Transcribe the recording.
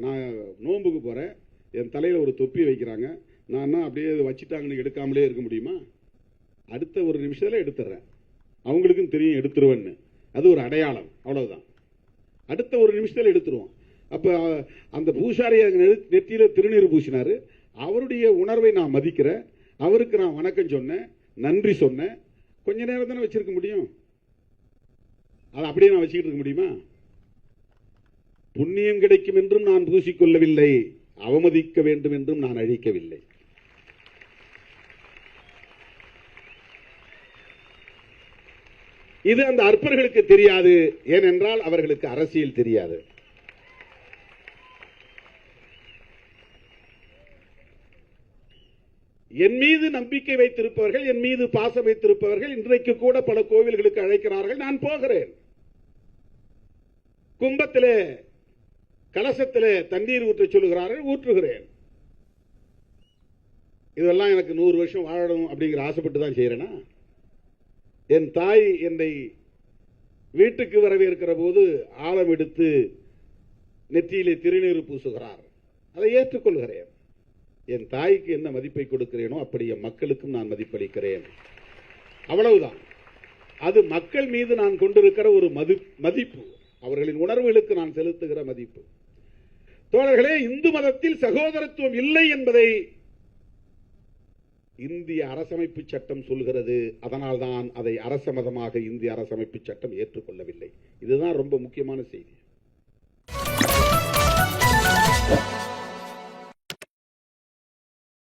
நான் நோன்புக்கு போகிறேன், என் தலையில் ஒரு தொப்பி வைக்கிறாங்க, நான் அப்படியே வச்சுட்டாங்கன்னு எடுக்காமலே இருக்க முடியுமா? அடுத்த ஒரு நிமிஷத்தில் எடுத்துடுறேன். அவங்களுக்கும் தெரியும் எடுத்துருவேன்னு. அது ஒரு அடையாளம், அவ்வளவுதான். அடுத்த ஒரு நிமிஷத்தில் எடுத்துருவோம். அப்போ அந்த பூசாரியை நெற்றியில் திருநீர் பூசினார். அவருடைய உணர்வை நான் மதிக்கிறேன், அவருக்கு நான் வணக்கம் சொன்னேன், நன்றி சொன்னேன். கொஞ்ச நேரம் தானே வச்சிருக்க முடியும், அதை அப்படியே நான் வச்சுக்கிட்டு இருக்க முடியுமா? புண்ணியம் கிடைக்கும் என்றும் நான் பூசிக்கொள்ளவில்லை, அவமதிக்க வேண்டும் என்றும் நான் அழிக்கவில்லை. இது அந்த அற்பர்களுக்கு தெரியாது, ஏனென்றால் அவர்களுக்கு அரசியல் தெரியாது. என் மீது நம்பிக்கை வைத்திருப்பவர்கள், என் மீது பாசம் வைத்திருப்பவர்கள் இன்றைக்கு கூட பல கோவில்களுக்கு அழைக்கிறார்கள், நான் போகிறேன். கும்பத்திலே கலசத்திலே தண்ணீர் ஊற்ற சொல்லுகிறார்கள், ஊற்றுகிறேன். இதெல்லாம் எனக்கு 100 வருஷம் வாழணும் அப்படிங்கிற ஆசைப்பட்டு தான் செய்யறேனா? என் தாய் என்னை வீட்டுக்கு வரவேற்கிற போது ஆழம் எடுத்து நெற்றியிலே திருநீர் பூசுகிறார், அதை ஏற்றுக்கொள்கிறேன். என் தாய்க்கு என்ன மதிப்பை கொடுக்கிறேனோ அப்படி என் மக்களுக்கும் நான் மதிப்பளிக்கிறேன், அவ்வளவுதான். அது மக்கள் மீது நான் கொண்டிருக்கிற ஒரு மதிப்பு, அவர்களின் உணர்வுகளுக்கு நான் செலுத்துகிற மதிப்பு. தோழர்களே, இந்து மதத்தில் சகோதரத்துவம் இல்லை என்பதை இந்திய அரசமைப்பு சட்டம் சொல்கிறது. அதனால்தான் அதை அரச மதமாக இந்திய அரசமைப்பு சட்டம் ஏற்றுக்கொள்ளவில்லை. இதுதான் ரொம்ப முக்கியமான செய்தி.